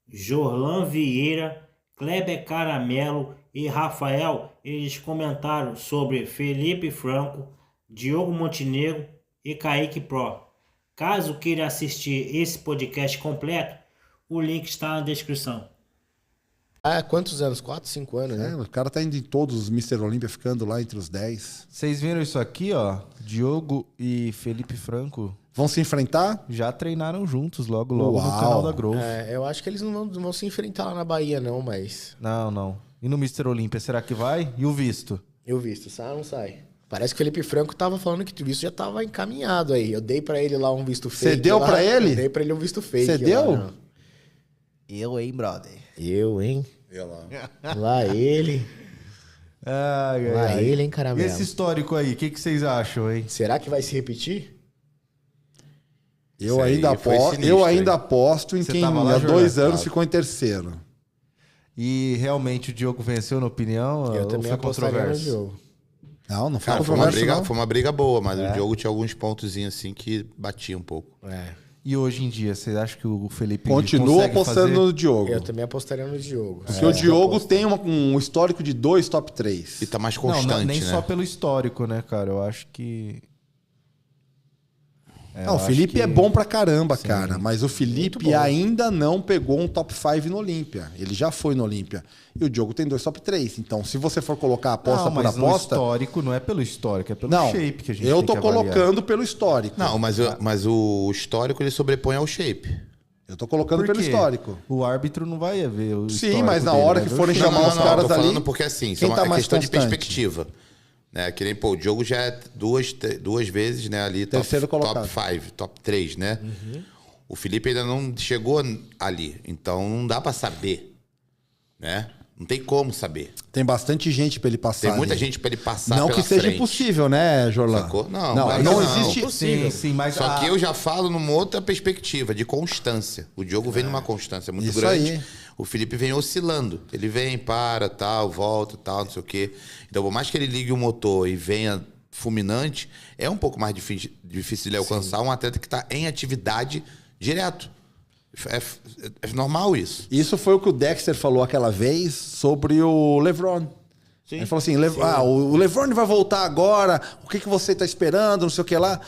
Jorlan Vieira, Kleber Caramelo e Rafael, eles comentaram sobre Felipe Franco, Diogo Montenegro e Kaique Pro. Caso queira assistir esse podcast completo, o link está na descrição. Quantos anos? 4, 5 anos, né? O cara tá indo em todos os Mr. Olímpia, ficando lá entre os 10. Vocês viram isso aqui, ó? Diogo e Felipe Franco Vão se enfrentar? já treinaram juntos logo no Uau. canal da Growth. Eu acho que eles não vão se enfrentar lá na Bahia, não, mas... Não. E no Mr. Olímpia, será que vai? E o visto? Eu visto, sai ou não sai? Parece que o Felipe Franco tava falando que o visto já tava encaminhado aí. Eu dei pra ele lá um visto fake. Você deu lá. pra ele? Eu dei pra ele um visto fake. Você deu? Lá, Eu, hein, brother? eu, hein? Olha lá. Lá ele. Lá ele, hein, E caramelo. esse histórico aí, o que vocês acham, hein? Será que vai se repetir? Eu Isso aí ainda, foi aposto, sinistro, eu ainda hein? aposto em Você quem tava lá, há 2 Jordan? anos ficou em terceiro. E realmente o Diogo venceu, na opinião? Eu ou também foi apostaria no controverso? jogo. Não foi Cara, controverso, não. foi uma briga boa, mas o Diogo tinha alguns pontozinhos assim que batia um pouco. E hoje em dia, vocês acham que o Felipe Continua consegue apostando fazer? no Diogo. Eu também apostaria no Diogo. Porque o Diogo tem um histórico de 2 top 3. E tá mais Não, constante, nem né? só pelo histórico, né, cara? Eu acho que... Não, o Felipe é bom pra caramba, Sim. cara. Mas o Felipe ainda não pegou um top 5 no Olímpia. Ele já foi no Olímpia. E o Diogo tem 2 top 3. Então, se você for colocar aposta Não, por mas no aposta... histórico não é pelo histórico, é pelo Não, shape que a gente eu tem tô que avaliar. colocando pelo histórico. Não, mas o histórico ele sobrepõe ao shape. Eu tô colocando Por pelo quê? histórico. O árbitro não vai ver o Sim, histórico mas na dele, hora né? que Do forem shape. chamar os caras tô falando ali, porque assim, quem isso tá é uma mais questão de constante? perspectiva. Né? Que nem, pô, o Diogo já é duas vezes, né, ali Terceiro colocado. top 5, top 3, né? O Felipe ainda não chegou ali, então não dá pra saber, né? Não tem como saber. Tem bastante gente pra ele passar. Tem muita ali. gente pra ele passar Não pela que seja frente. impossível, né, Jorlan? Sacou? Não, não, mas não não. existe. Sim, mas Só que eu já falo numa outra perspectiva, de constância. O Diogo vem numa constância muito Isso grande. aí. O Felipe vem oscilando. Ele vem, para, tal, volta, tal, não sei o quê. Então, por mais que ele ligue o motor e venha fulminante, é um pouco mais difícil de ele alcançar um atleta que está em atividade direto. É normal isso. Isso foi o que o Dexter falou aquela vez sobre o LeBron. Ele falou assim, o LeBron vai voltar agora, o que você está esperando, não sei o que lá.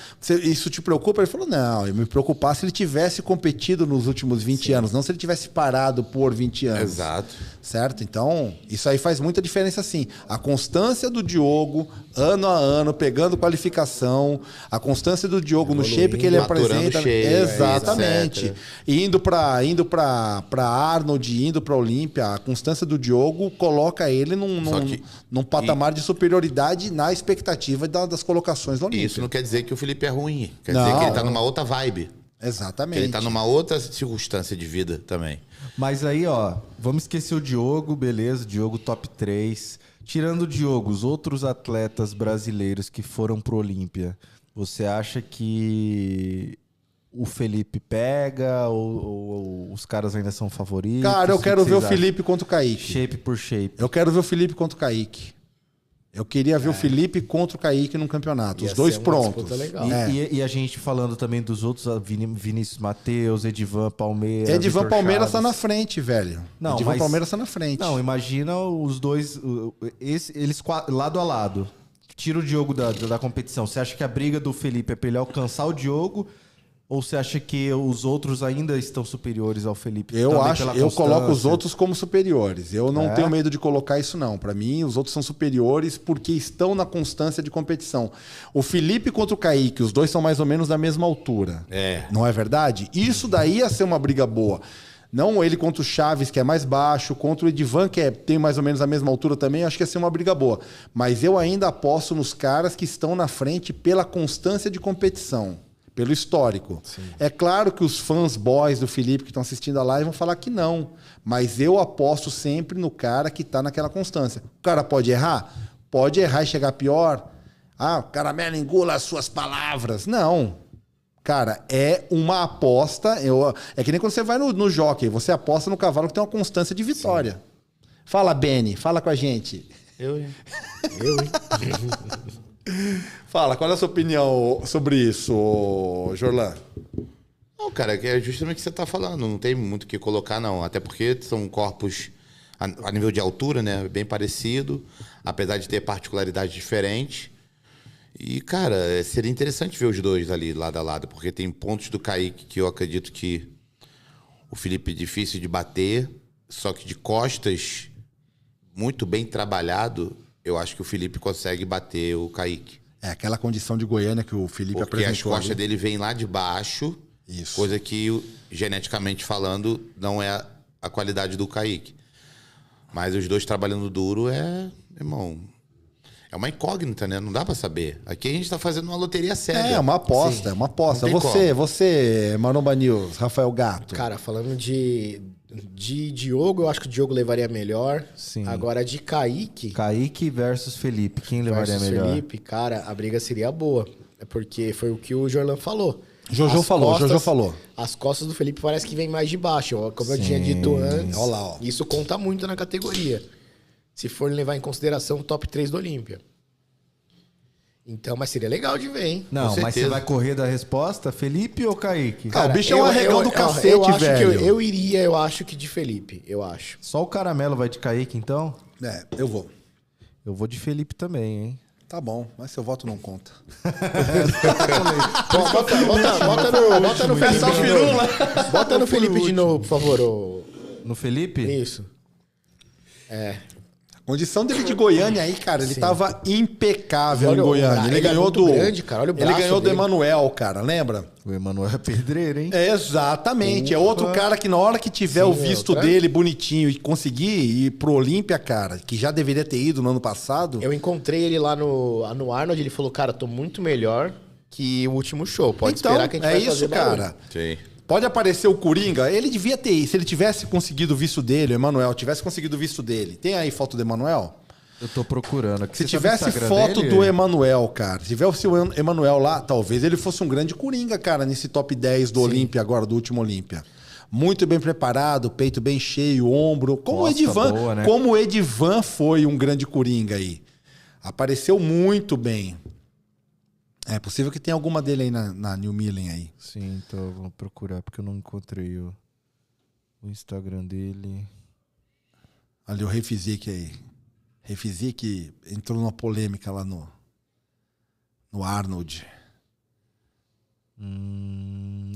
Isso te preocupa? Ele falou, não, eu me preocupar se ele tivesse competido nos últimos 20 anos, não se ele tivesse parado por 20 anos. Exato. Certo? Então, isso aí faz muita diferença sim. A constância do Diogo, ano a ano, pegando qualificação, a constância do Diogo no shape que ele maturando apresenta. shape, Exatamente. etc. Indo para Arnold, indo para Olímpia, a constância do Diogo coloca ele num patamar de superioridade na expectativa das colocações no Olímpia. Isso não quer dizer que o Felipe é ruim. Quer dizer que ele tá numa outra vibe. Exatamente. Que ele tá numa outra circunstância de vida também. Mas aí, ó, vamos esquecer o Diogo, beleza? Diogo top 3. Tirando o Diogo, os outros atletas brasileiros que foram pro Olímpia, você acha que o Felipe pega ou os caras ainda são favoritos? Cara, eu quero ver o vocês acham? Felipe contra o Kaique. Shape por shape. Eu quero ver o Felipe contra o Kaique. Eu queria ver o Felipe contra o Kaique num campeonato. Ia Os dois ser uma prontos. disputa legal. E a gente falando também dos outros, Vinícius Matheus, Edivan Palmeiras. Edivan Vitor Palmeiras Chaves. tá na frente, velho. Não, Edivan mas- Palmeiras tá na frente. Não, imagina os dois, eles lado a lado. Tira o Diogo da competição. Você acha que a briga do Felipe é pra ele alcançar o Diogo? Ou você acha que os outros ainda estão superiores ao Felipe? Eu também acho, pela eu coloco os constância? outros como superiores. Eu não É? tenho medo de colocar isso, não. Pra mim, os outros são superiores porque estão na constância de competição. O Felipe contra o Kaique, os dois são mais ou menos da mesma altura. É. Não é verdade? Isso daí ia ser uma briga boa. Não ele contra o Chaves, que é mais baixo, contra o Edivan, que tem mais ou menos a mesma altura também, acho que ia ser uma briga boa. Mas eu ainda aposto nos caras que estão na frente pela constância de competição, pelo histórico. É claro que os fãs boys do Felipe que estão assistindo a live vão falar que não, mas eu aposto sempre no cara que está naquela constância. O cara pode errar? Pode errar e chegar pior. O caramelo engula as suas palavras. Não. Cara, é uma aposta. É que nem quando você vai no jockey, você aposta no cavalo que tem uma constância de vitória. Fala, Benny, fala com a gente. Eu, hein? Fala, qual é a sua opinião sobre isso, Jorlan? Não, cara, que é justamente o que você tá falando. Não tem muito o que colocar, não. Até porque são corpos a nível de altura, né? Bem parecido, apesar de ter particularidades diferentes. E, cara, seria interessante ver os dois ali lado a lado, porque tem pontos do Kaique que eu acredito que o Felipe é difícil de bater, só que de costas, muito bem trabalhado, eu acho que o Felipe consegue bater o Kaique. É aquela condição de Goiânia que o Felipe Porque apresentou as costas ali. dele vêm lá de baixo, Isso. coisa que, geneticamente falando, não é a qualidade do Kaique. Mas os dois trabalhando duro irmão, é uma incógnita, né? Não dá pra saber. Aqui a gente tá fazendo uma loteria séria. É uma aposta, é uma aposta. Não tem Você, Maromba News, Rafael Gato. Cara, falando de Diogo, eu acho que o Diogo levaria melhor. Sim. Agora, de Kaique Kaique versus Felipe. Quem levaria versus melhor? Felipe, cara, a briga seria boa. É porque foi o que o Jorlan falou. Jojo falou. As costas do Felipe parece que vem mais de baixo. Como eu tinha dito antes, Olha lá, ó. isso conta muito na categoria. Se for levar em consideração o top 3 do Olímpia. Então, mas seria legal de ver, hein? Não, Com mas você certeza. vai correr da resposta? Felipe ou Kaique? Cara, o bicho é um arregão do cacete, eu acho velho. eu acho que de Felipe, eu acho. Só o Caramelo vai de Kaique, então? É, eu vou. Eu vou de Felipe também, hein? Tá bom, mas seu voto não conta. Bota no Felipe de novo. Bota no Felipe de novo, por favor. No Felipe? Isso. A condição dele de Goiânia aí, cara, ele tava impecável Olha em o Goiânia. bra- Ele ele é ganhou muito do. grande, cara, olha o Ele braço ganhou do dele. Emanuel, cara, lembra? O Emanuel é pedreiro, hein? É, exatamente. É outro cara que na hora que tiver Sim, o visto outra. dele bonitinho e conseguir ir pro Olímpia, cara, que já deveria ter ido no ano passado. Eu encontrei ele lá no Arnold, ele falou, cara, tô muito melhor que o último show. Pode então, esperar que a gente é vai isso, fazer barulho. cara. Sim. Pode aparecer o Coringa, ele devia ter ido. Se ele tivesse conseguido o visto dele, o Emanuel tivesse conseguido o visto dele. Tem aí foto do Emanuel? Eu tô procurando aqui. Se Você sabe o tivesse Instagram foto dele? do Emanuel, cara, se tivesse o Emanuel lá, talvez ele fosse um grande Coringa, cara, nesse top 10 do Olímpia agora, do último Olímpia. Muito bem preparado, peito bem cheio, ombro. Como o Costa Edivan, boa, né? como o Edivan foi um grande Coringa aí. Apareceu muito bem. É possível que tenha alguma dele aí na New Millen aí. Sim, então eu vou procurar, porque eu não encontrei o Instagram dele. Ali o Refizik aí. Refizik entrou numa polêmica lá no Arnold.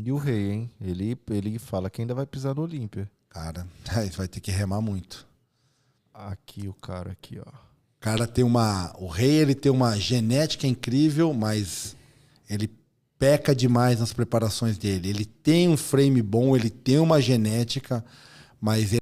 E o Rei, hein? Ele fala que ainda vai pisar no Olímpia. Cara, aí vai ter que remar muito. Aqui, o cara aqui, ó. O cara tem o Rei, ele tem uma genética incrível, mas ele peca demais nas preparações dele. Ele tem um frame bom, ele tem uma genética, mas ele